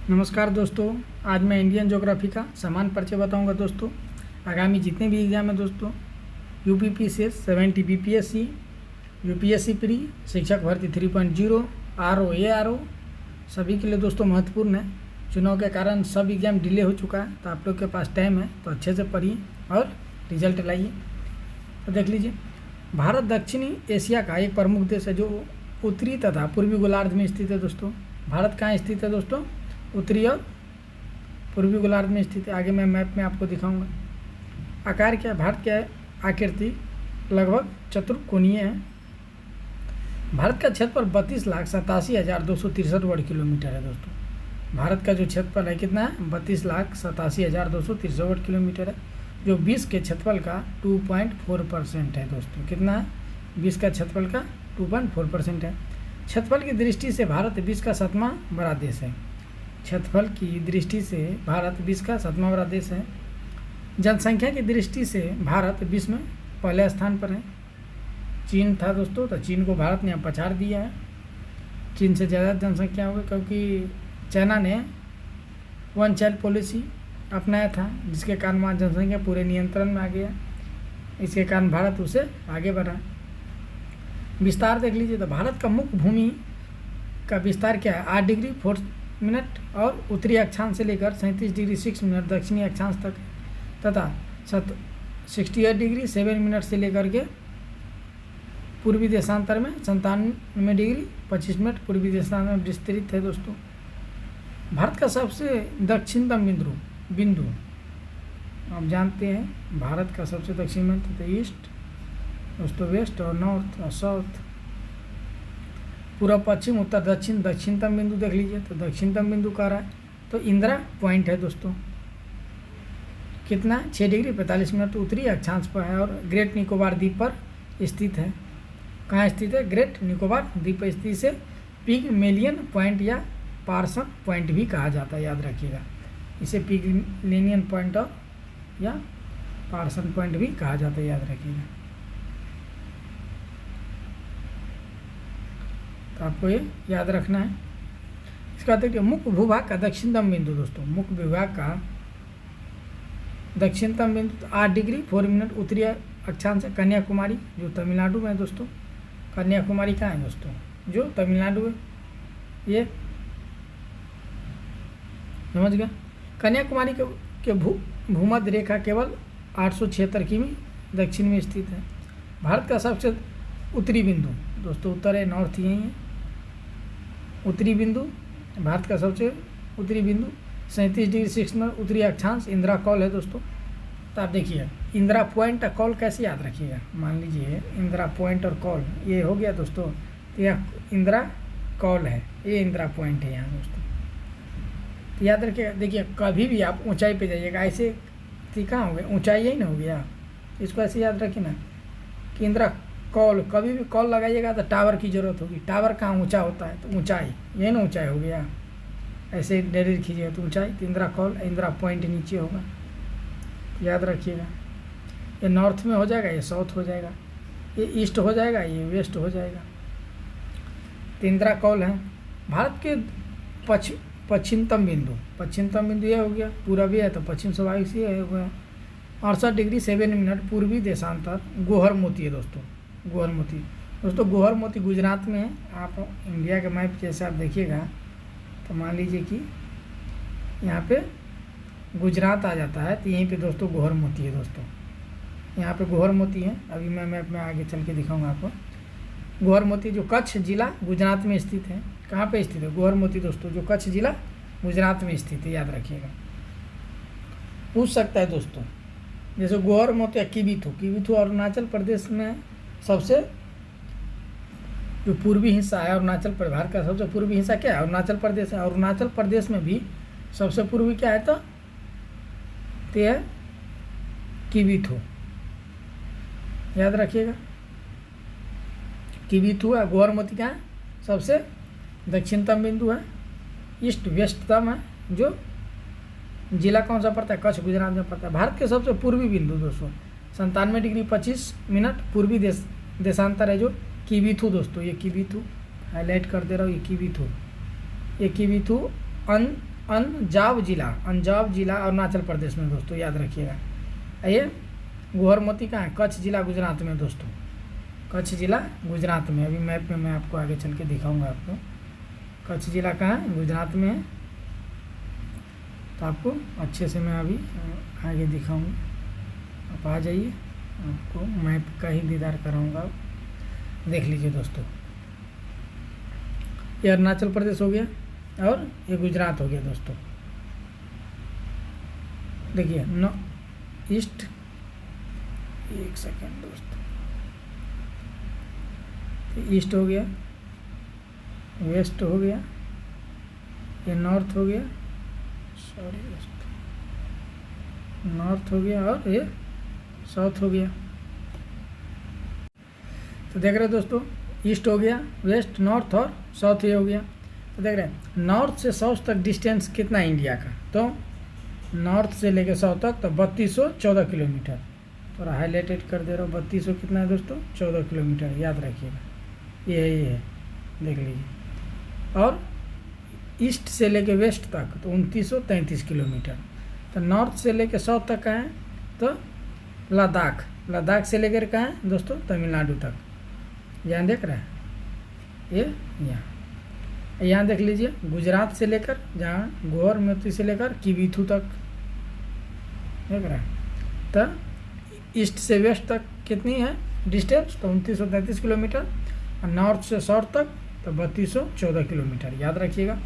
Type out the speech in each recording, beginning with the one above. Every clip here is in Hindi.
नमस्कार दोस्तों, आज मैं इंडियन ज्योग्राफी का समान परिचय बताऊंगा दोस्तों। आगामी जितने भी एग्जाम हैं दोस्तों, यूपीपीसीएस 70 बीपीएससी, यूपीएससी प्री, शिक्षक भर्ती 3.0, आरओ एआरओ सभी के लिए दोस्तों महत्वपूर्ण है। चुनाव के कारण सब एग्जाम डिले हो चुका है, तो आप लोग के पास टाइम है तो अच्छे से पढ़िए और रिजल्ट लाइए। तो देख लीजिए, भारत दक्षिणी एशिया का एक प्रमुख देश है जो उत्तरी तथा पूर्वी गोलार्ध में स्थित है दोस्तों। भारत कहाँ स्थित है दोस्तों? उत्तरी और पूर्वी गोलार्ध में स्थित है। आगे मैं मैप में आपको दिखाऊंगा। आकार क्या है भारत क्या है? आकृति लगभग चतुर्कोणीय है। भारत का क्षेत्रफल 32,87,263 वर्ग किलोमीटर है दोस्तों। भारत का जो क्षेत्रफल है कितना है? 32,87,263 वर्ग किलोमीटर है, जो 20 के क्षेत्रफल का 2.4% है दोस्तों। कितना है? 20 का क्षेत्रफल का 2.4% है। क्षेत्रफल की दृष्टि से भारत विश्व का 7वां बड़ा देश है। क्षेत्रफल की दृष्टि से भारत विश्व का 7वां बड़ा देश है। जनसंख्या की दृष्टि से भारत विश्व में पहले स्थान पर है। चीन था दोस्तों, तो चीन को भारत ने यहाँ पछाड़ दिया है। चीन से ज़्यादा जनसंख्या हो गई क्योंकि चाइना ने वन चाइल्ड पॉलिसी अपनाया था, जिसके कारण वहाँ जनसंख्या पूरे नियंत्रण में आ गया। इसके कारण भारत उसे आगे बढ़ा। विस्तार देख लीजिए, तो भारत का मुख्य भूमि का विस्तार क्या है? 8 डिग्री 4 मिनट और उत्तरी अक्षांश से लेकर 37 डिग्री 6 मिनट दक्षिणी अक्षांश तक, तथा 68 डिग्री 7 मिनट से लेकर के पूर्वी देशांतर में 97 डिग्री 25 मिनट पूर्वी देशांतर में विस्तृत है दोस्तों। भारत का सबसे दक्षिणतम बिंदु आप जानते हैं, भारत का सबसे दक्षिण में तो ईस्ट दोस्तों, वेस्ट और नॉर्थ और साउथ, पूर्व पश्चिम उत्तर दक्षिण। दक्षिणतम बिंदु देख लीजिए, तो दक्षिणतम बिंदु कह रहा है तो इंदिरा पॉइंट है दोस्तों। कितना? 6 डिग्री 45 मिनट उत्तरी अक्षांश पर है और ग्रेट निकोबार द्वीप पर स्थित है। कहाँ स्थित है? ग्रेट निकोबार द्वीप पर स्थित से पिगमेलियन पॉइंट या पार्सन पॉइंट भी कहा जाता है, याद रखिएगा। इसे पिगमेलियन पॉइंट और या पार्सन पॉइंट भी कहा जाता है, याद रखिएगा। तो आपको ये याद रखना है। इसका बाद देखिए, मुख्य भूभाग का दक्षिणतम बिंदु दोस्तों। मुख्य विभाग का दक्षिणतम बिंदु 8 डिग्री 4 मिनट उत्तरी अक्षांश है। कन्याकुमारी जो तमिलनाडु में है दोस्तों। कन्याकुमारी कहाँ है दोस्तों? जो तमिलनाडु है। ये समझ गया। कन्याकुमारी के भूमध्य रेखा केवल 876 किमी दक्षिण में स्थित है। भारत का सबसे उत्तरी बिंदु दोस्तों, उत्तर है नॉर्थ यही है। उत्तरी बिंदु भारत का सबसे उत्तरी बिंदु 37 डिग्री 6 मिनट उत्तरी अक्षांश इंदिरा कॉल है दोस्तों। तो आप देखिए, इंदिरा पॉइंट और कॉल कैसे याद रखिएगा। मान लीजिए इंदिरा पॉइंट और कॉल ये हो गया दोस्तों, तो यह इंदिरा कॉल है, ये इंदिरा पॉइंट है यहाँ दोस्तों। तो याद रखिएगा। देखिए, कभी भी आप ऊंचाई पे जाइएगा, ऐसे कहाँ हो गया? ऊंचाई यही ना हो गया। इसको ऐसे याद रखिए ना कि इंदिरा कॉल, कभी भी कॉल लगाइएगा तो टावर की ज़रूरत होगी। टावर कहाँ ऊंचा होता है? तो ऊंचाई, ये ना ऊंचाई हो गया। ऐसे डायरेक्ट खींचिएगा तो ऊंचाई, तो इंदिरा कॉल, इंदिरा पॉइंट नीचे होगा, याद रखिएगा। ये नॉर्थ में हो जाएगा, ये साउथ हो जाएगा, ये ईस्ट हो जाएगा, ये वेस्ट हो जाएगा। तो इंदिरा कॉल है। भारत के पश्चिमतम बिंदु ये हो गया। पूर्वी है तो पश्चिम स्वाभाविक से ये हो गया। 68 डिग्री 7 मिनट पूर्वी देशांतर गोहरमोती है दोस्तों। गोहरमोती गुजरात में है। आप इंडिया के मैप जैसे आप देखिएगा तो मान लीजिए कि यहाँ पे गुजरात आ जाता है, तो यहीं पे दोस्तों गोहरमोती है दोस्तों। यहाँ पे गोहरमोती है। अभी मैं मैप में आगे चल के दिखाऊंगा आपको। गोहरमोती जो कच्छ जिला गुजरात में स्थित है। कहाँ पे स्थित है? गोहरमोती दोस्तों, जो कच्छ जिला गुजरात में स्थित है, याद रखिएगा। पूछ सकता है दोस्तों, जैसे गोहरमोती या किबिथु अरुणाचल प्रदेश में सबसे जो पूर्वी हिस्सा है। अरुणाचल प्रदेश भारत का सबसे पूर्वी हिस्सा क्या है? अरुणाचल प्रदेश है। अरुणाचल प्रदेश में भी सबसे पूर्वी क्या है? तो है किबिथु, याद रखिएगा। किबिथु है। गोहरमोती का सबसे दक्षिणतम बिंदु है, ईस्ट वेस्टतम है। जो जिला कौन सा पड़ता है? कच्छ गुजरात में पड़ता है। भारत के सबसे पूर्वी बिंदु दोस्तों 97 डिग्री 25 मिनट पूर्वी देशांतर है, जो किबिथु दोस्तों। ये किबिथु हाईलाइट कर दे रहा हूँ, ये किबिथु अंजाव जिला अरुणाचल प्रदेश में दोस्तों, याद रखिएगा। ये गोहरमती कहाँ है? कच्छ जिला गुजरात में दोस्तों, कच्छ जिला गुजरात में। अभी मैप में मैं आपको आगे चल के दिखाऊंगा आपको कच्छ जिला कहाँ है, गुजरात में है। तो आपको अच्छे से मैं अभी आगे दिखाऊंगा, आप आ जाइए, आपको मैप का ही दीदार कराऊंगा। देख लीजिए दोस्तों, ये अरुणाचल प्रदेश हो गया और ये गुजरात हो गया दोस्तों। देखिए ईस्ट, एक सेकेंड दोस्तों, ईस्ट हो गया, वेस्ट हो गया, ये नॉर्थ हो गया, सॉरी दोस्तों, नॉर्थ हो गया और ये साउथ हो गया। तो देख रहे हैं दोस्तों, ईस्ट हो गया, वेस्ट, नॉर्थ और साउथ ये हो गया। तो देख रहे हैं नॉर्थ से साउथ तक डिस्टेंस कितना है इंडिया का, तो नॉर्थ से लेकर साउथ तक तो 3214 किलोमीटर। थोड़ा हाईलाइटेड कर दे रहा हूँ, 3200 कितना है दोस्तों, 14 किलोमीटर, याद रखिएगा। ये है, देख लीजिए। और ईस्ट से लेके वेस्ट तक तो 2933 किलोमीटर। तो नॉर्थ से लेके साउथ तक का है तो लद्दाख से लेकर कहाँ है दोस्तों, तमिलनाडु तक। यहाँ देख रहे हैं, ये यहाँ देख लीजिए, गुजरात से लेकर जहाँ गोहरमती से लेकर किबिथु तक, देख रहे हैं। तो ईस्ट से वेस्ट तक कितनी है डिस्टेंस, तो 2933 किलोमीटर। और नॉर्थ से साउथ तक तो 3214 किलोमीटर, याद रखिएगा।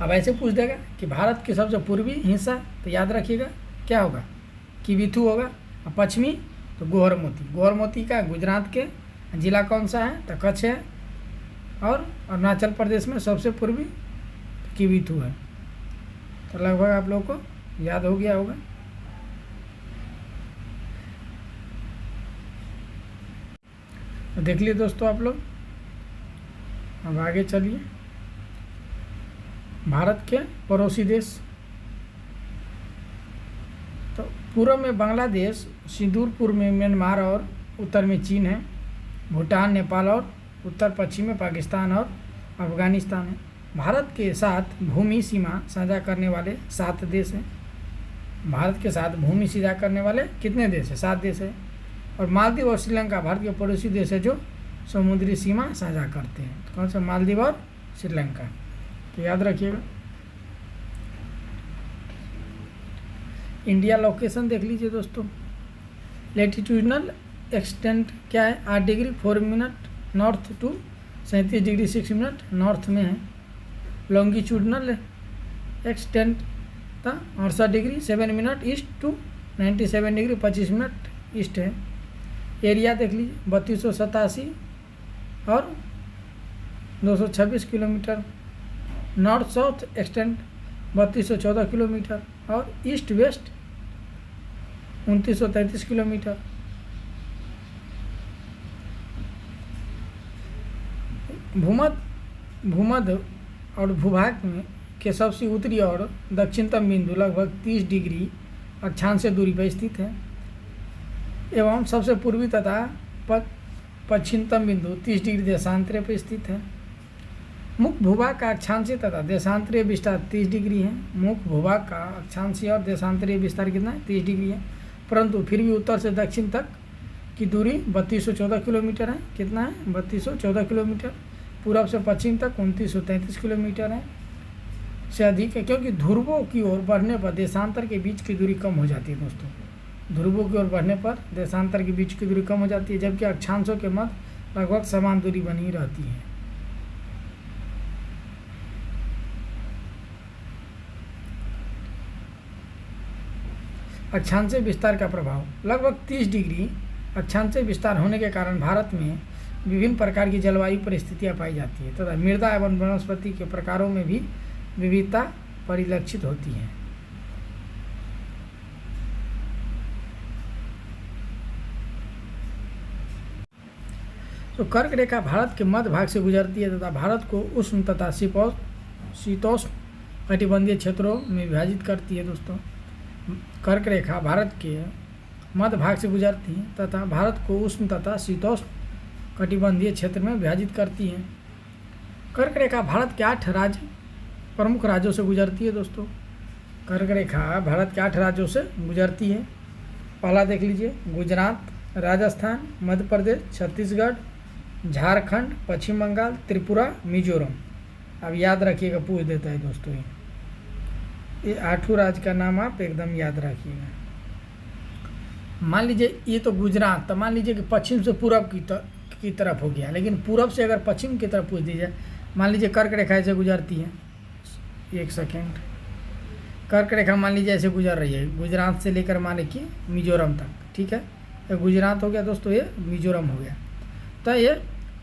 अब ऐसे पूछ देगा कि भारत की सबसे पूर्वी हिस्सा, तो याद रखिएगा क्या होगा, किबिथु होगा। और पश्चिमी तो गोहरमती का गुजरात के जिला कौन सा है, तो कच्छ है। और अरुणाचल प्रदेश में सबसे पूर्वी किबिथु है। तो लगभग आप लोगों को याद हो गया होगा। तो देख लिए दोस्तों आप लोग। अब आगे चलिए, भारत के पड़ोसी देश। तो पूर्व में बांग्लादेश, सुदूर पूर्व में म्यांमार और उत्तर में चीन है, भूटान, नेपाल और उत्तर पश्चिम में पाकिस्तान और अफगानिस्तान है। भारत के साथ भूमि सीमा साझा करने वाले 7 देश हैं। भारत के साथ भूमि साझा करने वाले कितने देश हैं, 7 देश हैं। और मालदीव और श्रीलंका भारत के पड़ोसी देश है जो समुद्री सीमा साझा करते हैं। तो कौन सा, मालदीव और श्रीलंका, तो याद रखिएगा। इंडिया लोकेशन देख लीजिए दोस्तों। लेटीट्यूडनल एक्सटेंट क्या है, 8 degree 4 minute north to 37 degree 6 minute north में है। लॉन्गिट्यूडनल एक्सटेंट था 68 degree 7 minute east to 97 degree 25 minute east है। एरिया देख लीजिए, 3287 और 226 kilometre. North south extent 3214 kilometre और ईस्ट वेस्ट 2933 किलोमीटर। भूमध्य और भूभाग में के सबसे उत्तरी और दक्षिणतम बिंदु लगभग 30 डिग्री अक्षांश दूरी पर स्थित है एवं सबसे पूर्वी तथा पश्चिमतम बिंदु 30 डिग्री देशांतरे पर स्थित है। मुख्य भूभाग का अक्षांशीय तथा देशांतरीय विस्तार 30 डिग्री है। मुख्य भूभाग का अक्षांशीय और देशांतरीय विस्तार कितना है, 30 डिग्री है, परंतु फिर भी उत्तर से दक्षिण तक की दूरी 3214 किलोमीटर है। कितना है, 3214 किलोमीटर। पूर्व से पश्चिम तक 2933 किलोमीटर है, से अधिक है, क्योंकि ध्रुवों की ओर बढ़ने पर देशांतर के बीच की दूरी कम हो जाती है दोस्तों। ध्रुवों की ओर बढ़ने पर देशांतर के बीच की दूरी कम हो जाती है, जबकि अक्षांशों के मध्य लगभग समान दूरी बनी रहती है। अक्षांशीय विस्तार का प्रभाव, लगभग 30 डिग्री अक्षांशीय विस्तार होने के कारण भारत में विभिन्न प्रकार की जलवायु परिस्थितियां पाई जाती है तथा मृदा एवं वनस्पति के प्रकारों में भी विविधता परिलक्षित होती है। तो कर्क रेखा भारत के मध्य भाग से गुजरती है तथा भारत को उष्ण तथा शीतोष्ण कटिबंधीय क्षेत्रों में विभाजित करती है दोस्तों। कर्क रेखा भारत के मध्य भाग से गुजरती है तथा भारत को उष्ण तथा शीतोष्ण कटिबंधीय क्षेत्र में विभाजित करती है। कर्क रेखा भारत के 8 राज्य प्रमुख राज्यों से गुजरती है दोस्तों। कर्क रेखा भारत के 8 राज्यों से गुजरती है। पहला देख लीजिए, गुजरात, राजस्थान, मध्य प्रदेश, छत्तीसगढ़, झारखंड, पश्चिम बंगाल, त्रिपुरा, मिजोरम। अब याद रखिएगा, पूछ देता है दोस्तों ये 8 राज्य का नाम आप एकदम याद रखिएगा। मान लीजिए ये तो गुजरात, तो मान लीजिए कि पश्चिम से पूरब की तरफ हो गया, लेकिन पूरब से अगर पश्चिम की तरफ पूछ दीजिए, मान लीजिए कर्क रेखा ऐसे गुजरती है, एक सेकेंड, कर्क रेखा मान लीजिए ऐसे गुजर रही है गुजरात से लेकर मान लीजिए मिजोरम तक, ठीक है। ये गुजरात हो गया दोस्तों, ये मिजोरम हो गया, तो ये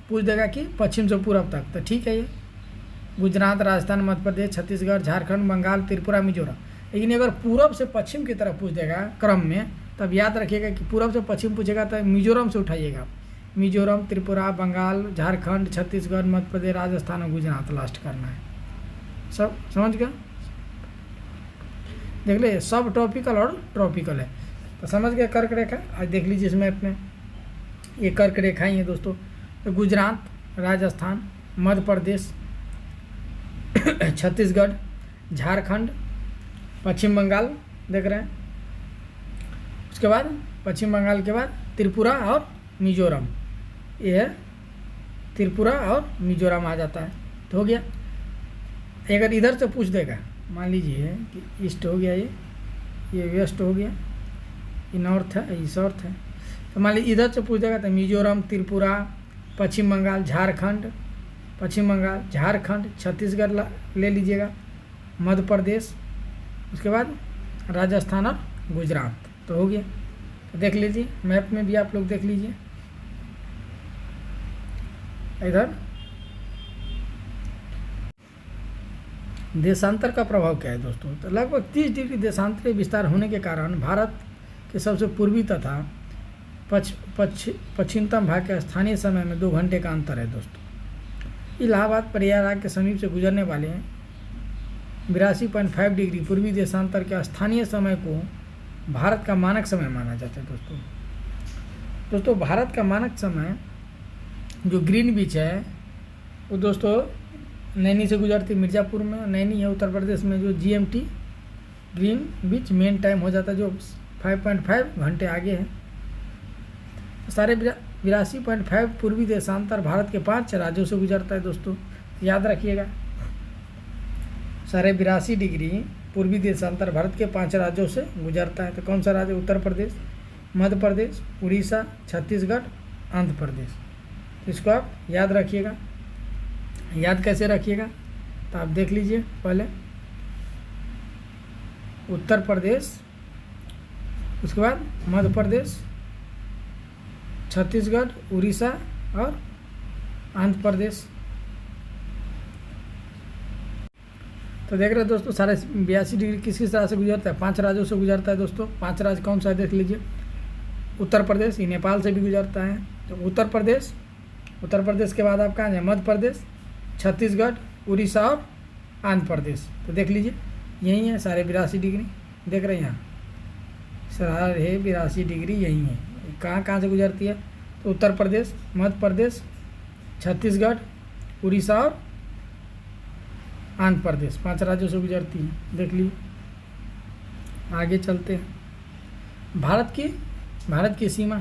पूछ देगा कि पश्चिम से पूरब तक, तो ठीक है, ये गुजरात, राजस्थान, मध्य प्रदेश, छत्तीसगढ़, झारखंड, बंगाल, त्रिपुरा, मिजोरम। लेकिन अगर पूरब से पश्चिम की तरफ पूछ देगा क्रम में, तब याद रखिएगा कि पूरब से पश्चिम पूछेगा तो मिजोरम से उठाइएगा। मिजोरम, त्रिपुरा, बंगाल, झारखंड, छत्तीसगढ़, मध्य प्रदेश, राजस्थान और गुजरात लास्ट करना है। सब समझ गया? देख लीजिए, सब टॉपिकल और ट्रॉपिकल है, तो समझ गया कर्क रेखा। आज देख लीजिए इस मैप में ये कर्क रेखा ही है दोस्तों। तो गुजरात, राजस्थान, मध्य प्रदेश, छत्तीसगढ़, झारखंड, पश्चिम बंगाल देख रहे हैं, उसके बाद पश्चिम बंगाल के बाद त्रिपुरा और मिजोरम, ये है त्रिपुरा और मिजोरम आ जाता है, तो हो गया। अगर इधर से पूछ देगा, मान लीजिए कि ईस्ट हो गया, ये वेस्ट हो गया, ये नॉर्थ है, ये साउथ है, तो मान लीजिए इधर से पूछ देगा तो मिजोरम, त्रिपुरा, पश्चिम बंगाल, झारखंड, पश्चिम बंगाल, झारखंड, छत्तीसगढ़ ले लीजिएगा, मध्य प्रदेश, उसके बाद राजस्थान और गुजरात, तो हो गया। तो देख लीजिए मैप में भी आप लोग देख लीजिए, इधर देशांतर का प्रभाव क्या है दोस्तों। तो लगभग 30 डिग्री देशांतरीय विस्तार होने के कारण भारत के सबसे पूर्वी तथा पश्चिमतम भाग के स्थानीय समय में 2 घंटे का अंतर है दोस्तों। इलाहाबाद प्रयागराज के समीप से गुजरने वाले 82.5 डिग्री पूर्वी देशांतर के स्थानीय समय को भारत का मानक समय माना जाता है दोस्तों। भारत का मानक समय जो ग्रीनविच है वो दोस्तों नैनी से गुजरती, मिर्ज़ापुर में नैनी है उत्तर प्रदेश में, जो GMT ग्रीनविच मेन टाइम हो जाता है, जो 5.5 घंटे आगे है। सारे 82.5 पूर्वी देशांतर भारत के 5 राज्यों से गुजरता है दोस्तों, याद रखिएगा। सारे 82 डिग्री पूर्वी देशांतर भारत के 5 राज्यों से गुजरता है। तो कौन सा राज्य? उत्तर प्रदेश, मध्य प्रदेश, उड़ीसा, छत्तीसगढ़, आंध्र प्रदेश। तो इसको आप याद रखिएगा। याद कैसे रखिएगा? तो आप देख लीजिए, पहले उत्तर प्रदेश, उसके बाद मध्य प्रदेश, छत्तीसगढ़, उड़ीसा और आंध्र प्रदेश। तो देख रहे हैं दोस्तों, सारे 82 डिग्री किस तरह से गुजरता है? 5 राज्यों से गुजरता है दोस्तों। 5 राज्य कौन सा है देख लीजिए। उत्तर प्रदेश, ये नेपाल से भी गुजरता है। तो उत्तर प्रदेश के बाद आप कहाँ जाए? मध्य प्रदेश, छत्तीसगढ़, उड़ीसा और आंध्र प्रदेश। तो देख लीजिए यही है सारे 82 डिग्री, देख रहे हैं यहाँ सारे 82 डिग्री यही है। कहाँ से गुजरती है? तो उत्तर प्रदेश, मध्य प्रदेश, छत्तीसगढ़, उड़ीसा और आंध्र प्रदेश, 5 राज्यों से गुजरती है। देख लीजिए, आगे चलते हैं। भारत की सीमा,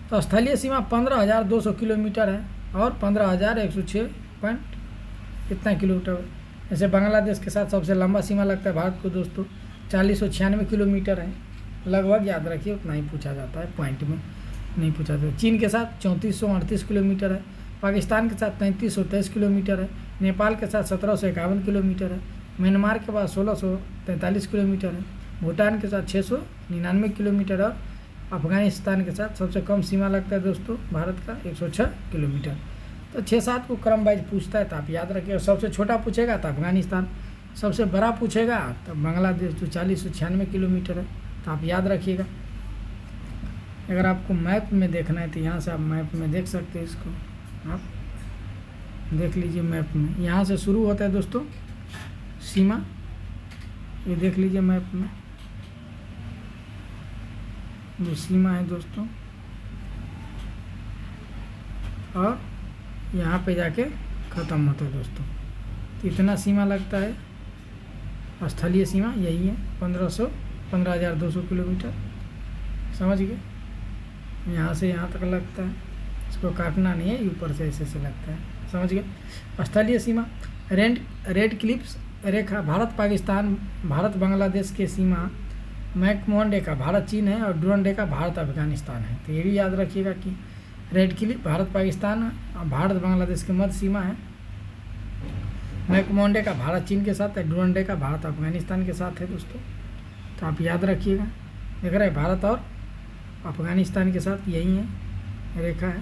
तो स्थलीय सीमा 15,200 किलोमीटर है और 15,106 इतना किलोमीटर। जैसे बांग्लादेश के साथ सबसे लंबा सीमा लगता है भारत को दोस्तों, 4096 किलोमीटर है लगभग, याद रखिए उतना ही पूछा जाता है, पॉइंट में नहीं पूछा जाता। चीन के साथ 3438 किलोमीटर है, पाकिस्तान के साथ 3323 किलोमीटर है, नेपाल के साथ 1751 किलोमीटर है, म्यांमार के पास 1643 किलोमीटर है, भूटान के साथ 699 किलोमीटर और अफगानिस्तान के साथ सबसे कम सीमा लगता है दोस्तों भारत का 106 किलोमीटर। तो 6-7 को क्रम वाइज पूछता है, तो आप याद रखिए। सबसे छोटा पूछेगा तो अफगानिस्तान, सबसे बड़ा पूछेगा तो बांग्लादेश जो 4096 किलोमीटर है, तो आप याद रखिएगा। अगर आपको मैप में देखना है तो यहाँ से आप मैप में देख सकते हैं, इसको आप देख लीजिए मैप में। यहाँ से शुरू होता है दोस्तों सीमा, ये देख लीजिए मैप में जो सीमा है दोस्तों, और यहाँ पे जाके ख़त्म होता है दोस्तों। इतना सीमा लगता है स्थलीय सीमा, यही है 15,200 किलोमीटर। समझ गए, यहाँ से यहाँ तक लगता है, इसको काटना नहीं है, ऊपर से ऐसे लगता है। समझ गए। स्थलीय सीमा रेड क्लिप्स रेखा भारत पाकिस्तान भारत बांग्लादेश के सीमा मैकमोहन रेखा भारत चीन है और डूरंड रेखा भारत अफगानिस्तान है। तो ये भी याद रखिएगा कि रेड क्लिप भारत पाकिस्तान और भारत बांग्लादेश के मध्य सीमा है, मैकमोहन रेखा भारत चीन के साथ है, डूरंड रेखा भारत अफगानिस्तान के साथ है दोस्तों। तो आप याद रखिएगा, देख रहे हैं भारत और अफगानिस्तान के साथ यही है रेखा है,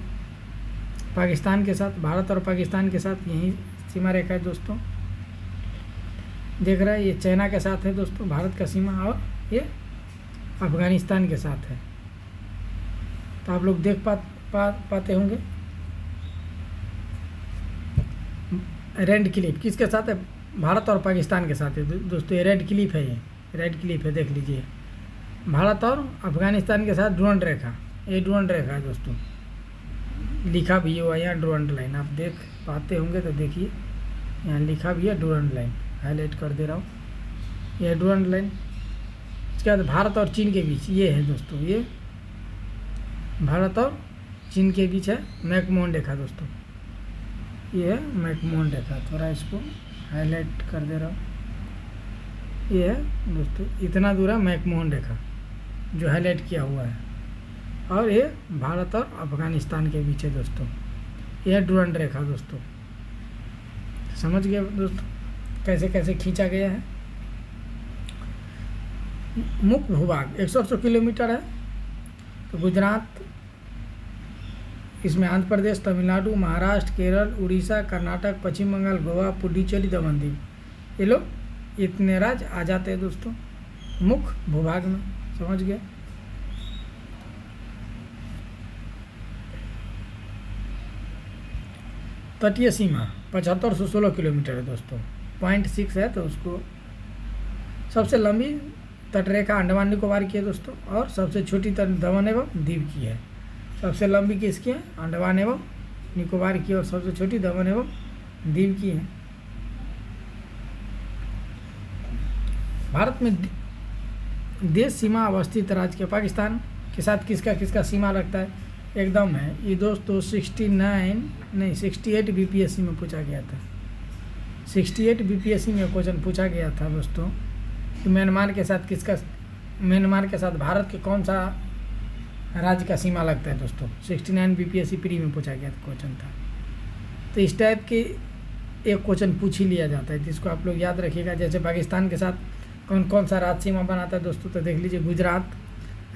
पाकिस्तान के साथ भारत और पाकिस्तान के साथ यही सीमा रेखा है दोस्तों। देख रहे हैं ये चाइना के साथ है दोस्तों भारत का सीमा, और ये अफगानिस्तान के साथ है। तो आप लोग देख पाते होंगे। रेड क्लिप किसके साथ है? भारत और पाकिस्तान के साथ है दोस्तों। ये रेड क्लिप है, ये रेड क्लिप है, देख लीजिए भारत और अफगानिस्तान के साथ डूरंड रेखा, ये डूरंड रेखा है दोस्तों। लिखा भी हुआ यहाँ डूरंड लाइन, आप देख पाते होंगे तो देखिए यहाँ लिखा भी है डूरंड लाइन, हाईलाइट कर दे रहा हूँ, यह डूरंड लाइन। इसके बाद भारत और चीन के बीच ये है दोस्तों, ये भारत और चीन के बीच है मैकमोहन रेखा दोस्तों, ये है मैकमोहन रेखा। थोड़ा इसको हाईलाइट कर दे रहा हूँ, ये है दोस्तों, इतना दूर है मैकमोहन रेखा जो हाईलाइट किया हुआ है, और ये भारत और अफगानिस्तान के बीच है दोस्तों, यह है डूरंड रेखा दोस्तों। समझ गए दोस्तों कैसे कैसे खींचा गया है। मुख्य भूभाग 108 किलोमीटर है। तो गुजरात, इसमें आंध्र प्रदेश, तमिलनाडु, महाराष्ट्र, केरल, उड़ीसा, कर्नाटक, पश्चिम बंगाल, गोवा, पुडुचेरी, दमन दीव, ये लोग इतने राज्य आ जाते हैं दोस्तों मुख्य भूभाग में। समझ गए। तटीय सीमा 7516 किलोमीटर है दोस्तों, 0.6 है। तो उसको सबसे लंबी तटरेखा अंडमान निकोबार की है दोस्तों, और सबसे छोटी दमन एवं दीव की है। सबसे लंबी किसकी है? अंडमान एवं निकोबार की, और सबसे छोटी दमन एवं दीव की है। भारत में देश सीमा अवस्थित राज्य के पाकिस्तान के साथ किसका किसका सीमा लगता है? एकदम है ये दोस्तों 68 बीपीएससी में पूछा गया था। 68 बीपीएससी में क्वेश्चन पूछा गया था दोस्तों कि म्यांमार के साथ किसका, म्यांमार के साथ भारत के कौन सा राज्य का सीमा लगता है दोस्तों। 69 बीपीएससी प्री में पूछा गया था क्वेश्चन था। तो इस टाइप के एक क्वेश्चन पूछ ही लिया जाता है, जिसको आप लोग याद रखिएगा। जैसे पाकिस्तान के साथ कौन कौन सा राज्य सीमा बनाता है दोस्तों, तो देख लीजिए गुजरात,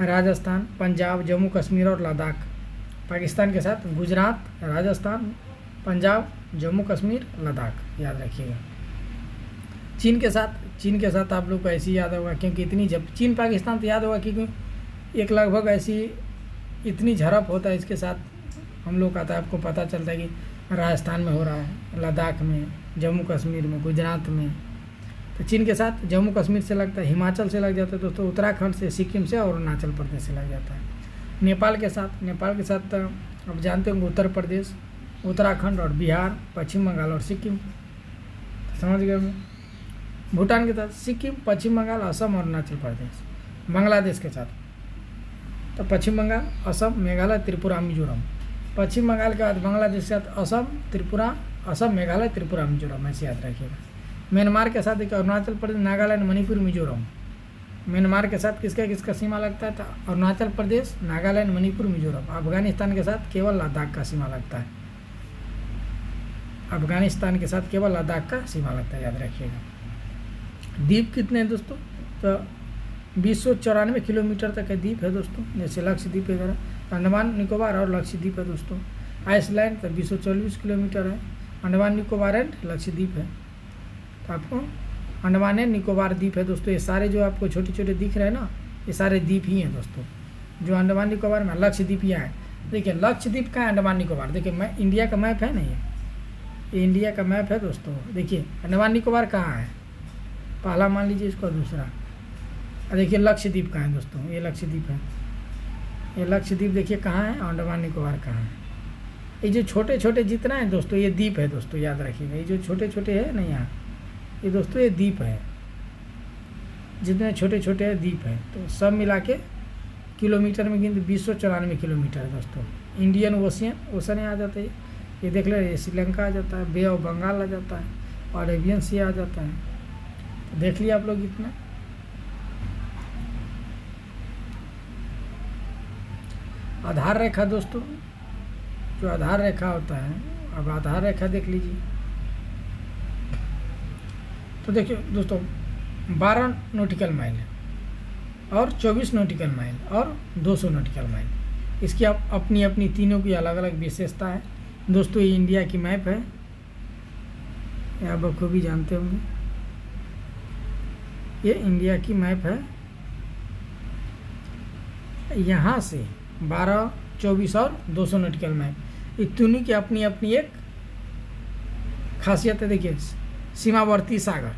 राजस्थान, पंजाब, जम्मू कश्मीर और लद्दाख। पाकिस्तान के साथ गुजरात, राजस्थान, पंजाब, जम्मू कश्मीर, लद्दाख, याद रखिएगा। चीन के साथ आप लोग को ऐसे ही याद होगा, क्योंकि इतनी जब चीन पाकिस्तान तो याद होगा क्योंकि एक लगभग ऐसी इतनी झड़प होता है इसके साथ हम लोग का, था आपको पता चलता है कि राजस्थान में हो रहा है, लद्दाख में, जम्मू कश्मीर में, गुजरात में। तो चीन के साथ जम्मू कश्मीर से लगता है, हिमाचल से लग जाता है दोस्तों, उत्तराखंड से, सिक्किम से और अरुणाचल प्रदेश से लग जाता है। नेपाल के साथ आप जानते होंगे उत्तर प्रदेश, उत्तराखंड और बिहार, पश्चिम बंगाल और सिक्किम। तो समझ गए होंगे। भूटान के साथ सिक्किम, पश्चिम बंगाल, असम और अरुणाचल प्रदेश। बांग्लादेश के साथ तो पश्चिम बंगाल, असम, मेघालय, त्रिपुरा, मिजोरम। पश्चिम बंगाल के बाद बांग्लादेश के साथ असम, त्रिपुरा, असम, मेघालय, त्रिपुरा, मिजोरम, ऐसे याद रखिएगा। म्यांमार के साथ एक अरुणाचल प्रदेश, नागालैंड, मणिपुर, मिजोरम। म्यांमार के साथ किसका किसका सीमा लगता है? तो अरुणाचल प्रदेश, नागालैंड, मणिपुर, मिजोरम। अफगानिस्तान के साथ केवल लद्दाख का सीमा लगता है। अफगानिस्तान के साथ केवल लद्दाख का सीमा लगता है, याद रखिएगा। द्वीप कितने हैं दोस्तों? तो 294 किलोमीटर तक का द्वीप है दोस्तों। जैसे लक्षद्वीप वगैरह, अंडमान निकोबार और लक्षद्वीप है दोस्तों। आइसलैंड तो 224 किलोमीटर है। अंडमान निकोबार एंड लक्षद्वीप है। तो आपको अंडमान एंड निकोबार द्वीप है दोस्तों। ये सारे जो आपको छोटे छोटे दिख रहे हैं ना, ये सारे द्वीप ही हैं दोस्तों, जो अंडमान निकोबार में। लक्षद्वीप यहाँ है, देखिए लक्षद्वीप का है, अंडमान निकोबार। देखिए मैं इंडिया का मैप है ना, ये इंडिया का मैप है दोस्तों। देखिए अंडमान निकोबार कहाँ है, पहला मान लीजिए इसको, दूसरा देखिए लक्षद्वीप कहाँ है दोस्तों, ये लक्षद्वीप है। ये लक्षद्वीप देखिए कहाँ है, अंडमान निकोबार कहाँ है। ये जो छोटे छोटे जितना है दोस्तों ये द्वीप है दोस्तों, याद रखिएगा। ये जो छोटे छोटे है ना यहाँ, ये दोस्तों ये द्वीप है, जितने छोटे छोटे हैं द्वीप है। तो सब मिला के किलोमीटर में गिनते 294 किलोमीटर है दोस्तों। इंडियन ओशन आ जाता है, ये देख ले, श्रीलंका आ जाता है, बे ऑफ बंगाल आ जाता है, और अरेबियन सी आ जाता है। तो देख लिया आप लोग इतना। आधार रेखा दोस्तों, जो आधार रेखा होता है, अब आधार रेखा देख लीजिए। तो देखिए दोस्तों 12 नॉटिकल माइल है, और 24 नॉटिकल माइल, और 200 नॉटिकल माइल। इसकी अपनी अपनी तीनों की अलग अलग विशेषता है दोस्तों। ये इंडिया की मैप है, ये आप बखूबी जानते होंगे। ये इंडिया की मैप है। यहाँ से 12, 24 और 200 नॉटिकल माइल, ये तीनों की अपनी अपनी एक खासियत है। देखिए सीमावर्ती सागर,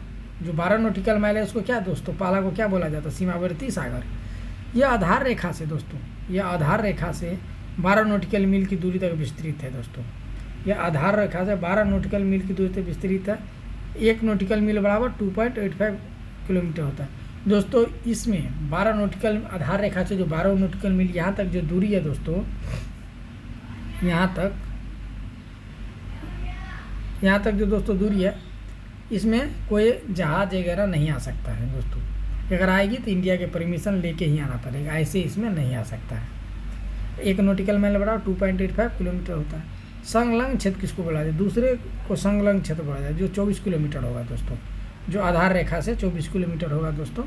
जो 12 नॉटिकल माइल है उसको क्या दोस्तों, पाला को क्या बोला जाता है, सीमावर्ती सागर। यह आधार रेखा से दोस्तों, यह आधार रेखा से 12 नॉटिकल मील की दूरी तक विस्तृत है दोस्तों। यह आधार रेखा से 12 नॉटिकल मील की दूरी तक विस्तृत है। 1 नॉटिकल मील बराबर 2.85 किलोमीटर होता है दोस्तों। इसमें 12 नॉटिकल आधार रेखा से जो 12 नॉटिकल मील यहाँ तक जो दूरी है दोस्तों, यहाँ तक जो दोस्तों दूरी है, इसमें कोई जहाज वगैरह नहीं आ सकता है दोस्तों। अगर आएगी तो इंडिया के परमिशन लेके ही आना पड़ेगा, ऐसे इसमें नहीं आ सकता है। 1 नॉटिकल माइल बराबर 2.85 किलोमीटर होता है। संलग्न क्षेत्र किसको बोला जाए, दूसरे को संलग्न क्षेत्र बोला जाए, जो 24 किलोमीटर होगा दोस्तों। जो आधार रेखा से 24 किलोमीटर होगा दोस्तों,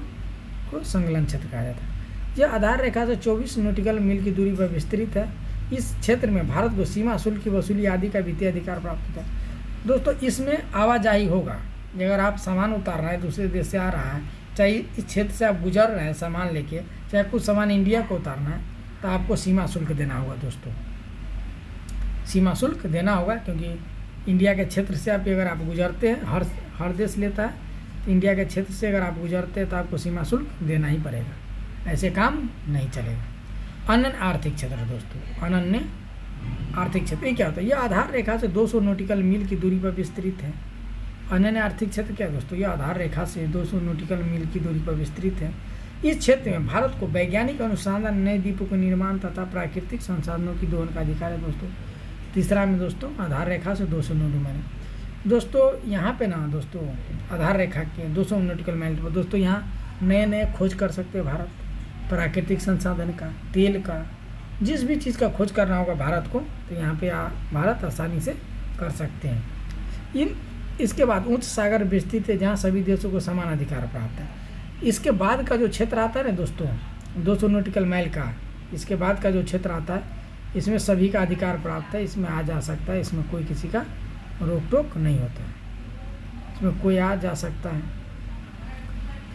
को संलग्न क्षेत्र कहा जाता है। यह आधार रेखा से 24 नॉटिकल मील की दूरी पर विस्तृत है। इस क्षेत्र में भारत को सीमा शुल्क की वसूली आदि का वित्तीय अधिकार प्राप्त होता है दोस्तों। इसमें आवाजाही होगा, अगर आप सामान उतार रहे हैं, दूसरे देश से आ रहा है, चाहे इस क्षेत्र से आप गुजर रहे हैं सामान लेके, चाहे कुछ सामान इंडिया को उतारना है, तो आपको सीमा शुल्क देना होगा दोस्तों। सीमा शुल्क देना होगा, क्योंकि इंडिया के क्षेत्र से अगर आप गुजरते हैं, हर देश लेता है, तो इंडिया के क्षेत्र से अगर आप गुजरते हैं तो आपको सीमा शुल्क देना ही पड़ेगा, ऐसे काम नहीं चलेगा। अनन्य आर्थिक क्षेत्र दोस्तों, अनन्य आर्थिक क्षेत्र ये क्या होता है, यह आधार रेखा से 200 नॉटिकल मील की दूरी पर विस्तृत है। अनन्य आर्थिक क्षेत्र क्या है दोस्तों, यह आधार रेखा से 200 नॉटिकल मील की दूरी पर विस्तृत है। इस क्षेत्र में भारत को वैज्ञानिक अनुसंधान, नए द्वीपों के निर्माण तथा प्राकृतिक संसाधनों की दोहन का अधिकार है दोस्तों। तीसरा में दोस्तों आधार रेखा से 200 नॉटिकल माइल दोस्तों। यहाँ पे ना दोस्तों आधार रेखा के 200 नॉटिकल माइल पर दोस्तों यहाँ नए खोज कर सकते हैं भारत, प्राकृतिक संसाधन का, तेल का, जिस भी चीज़ का खोज करना होगा भारत को, तो यहाँ पे भारत आसानी से कर सकते हैं। इसके बाद उच्च सागर विस्तृत है, जहाँ सभी देशों को समान अधिकार प्राप्त है। इसके बाद का जो क्षेत्र आता है ना दोस्तों 200 नॉटिकल माइल का, इसके बाद का जो क्षेत्र आता है, इसमें सभी का अधिकार प्राप्त है, इसमें आ जा सकता है, इसमें कोई किसी का रोक टोक नहीं होता है, इसमें कोई आ जा सकता है,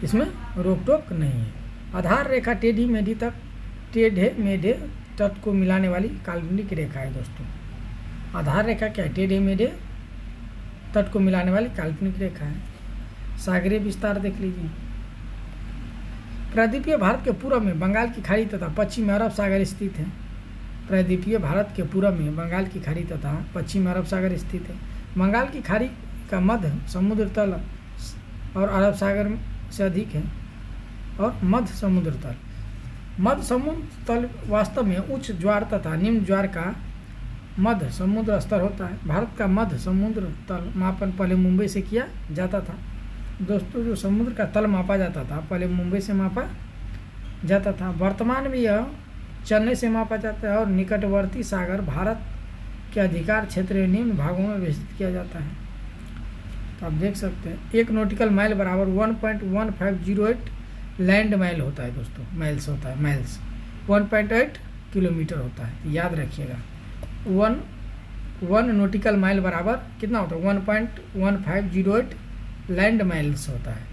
इसमें रोक टोक नहीं है। आधार रेखा टेढ़े मेढ़े तट को मिलाने वाली काल्पनिक रेखा है दोस्तों। आधार रेखा क्या है, टेढ़े मेढ़े तट को मिलाने वाली काल्पनिक रेखा है। सागरीय विस्तार देख लीजिए। प्रायद्वीपीय भारत के पूर्व में बंगाल की खाड़ी तथा पश्चिम में अरब सागर स्थित है। प्रायद्वीपीय भारत के पूर्व में बंगाल की खाड़ी तथा पश्चिम में अरब सागर स्थित है। बंगाल की खाड़ी का मध्य समुद्र तल और अरब सागर से अधिक है। और मध्य समुद्र तल वास्तव में उच्च ज्वार तथा निम्न ज्वार का मध्य समुद्र स्तर होता है। भारत का मध्य समुद्र तल मापन पहले मुंबई से किया जाता था दोस्तों। जो समुद्र का तल मापा जाता था पहले मुंबई से मापा जाता था, वर्तमान में यह चेन्नई से मापा जाता है। और निकटवर्ती सागर भारत के अधिकार क्षेत्र निम्न भागों में विस्तृत किया जाता है। तो आप देख सकते हैं 1 नॉटिकल माइल बराबर 1.1508 लैंड माइल होता है दोस्तों, माइल्स होता है, माइल्स 1.8 किलोमीटर होता है, याद रखिएगा। 1 नॉटिकल माइल बराबर कितना होता है 1.1508 लैंड माइल्स होता है,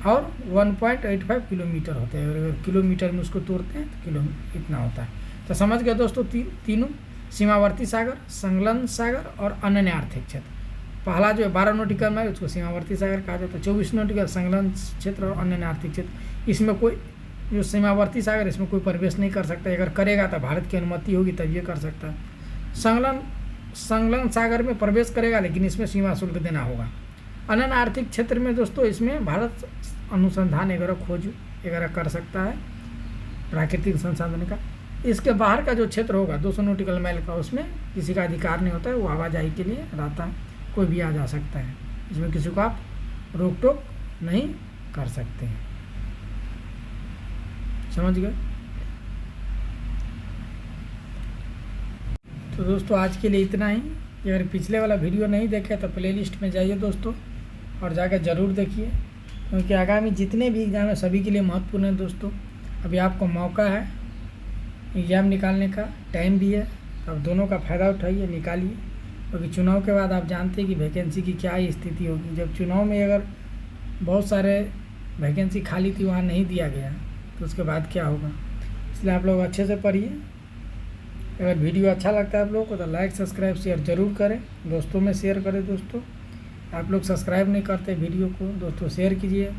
और 1.85 किलोमीटर होता है। और अगर किलोमीटर में उसको तोड़ते हैं तो किलो इतना होता है। तो समझ गए दोस्तों, तीनों सीमावर्ती सागर, संलग्न सागर और अनन्य आर्थिक क्षेत्र। पहला जो है 12 नॉटिकल माइल, उसको सीमावर्ती सागर कहा जाता है। 24 नॉटिकल संलग्न क्षेत्र और अनन्य आर्थिक क्षेत्र। इसमें कोई जो सीमावर्ती सागर, इसमें कोई प्रवेश नहीं कर सकता, अगर करेगा तो भारत की अनुमति होगी तब ये कर सकता है। संलग्न सागर में प्रवेश करेगा, लेकिन इसमें सीमा शुल्क देना होगा। अनन्य आर्थिक क्षेत्र में दोस्तों इसमें भारत अनुसंधान वगैरह खोज वगैरह कर सकता है प्राकृतिक संसाधन का। इसके बाहर का जो क्षेत्र होगा 200 नॉटिकल माइल का, उसमें किसी का अधिकार नहीं होता है, वो आवाजाही के लिए रहता है, कोई भी आ जा सकता है, इसमें किसी को आप रोक टोक नहीं कर सकते हैं। समझ गए? तो दोस्तों आज के लिए इतना ही। अगर पिछले वाला वीडियो नहीं देखे तो प्लेलिस्ट में जाइए दोस्तों और जाकर ज़रूर देखिए, क्योंकि आगामी जितने भी एग्ज़ाम है सभी के लिए महत्वपूर्ण है दोस्तों। अभी आपको मौका है एग्ज़ाम निकालने का, टाइम भी है, तो आप दोनों का फ़ायदा उठाइए, निकालिए। क्योंकि चुनाव के बाद आप जानते हैं कि वैकेंसी की क्या स्थिति होगी। जब चुनाव में अगर बहुत सारे वैकेंसी खाली थी, वहाँ नहीं दिया गया, तो उसके बाद क्या होगा। इसलिए आप लोग अच्छे से पढ़िए। अगर वीडियो अच्छा लगता है आप लोगों को तो लाइक सब्सक्राइब शेयर ज़रूर करें, दोस्तों में शेयर करें। दोस्तों आप लोग सब्सक्राइब नहीं करते वीडियो को, दोस्तों शेयर कीजिए।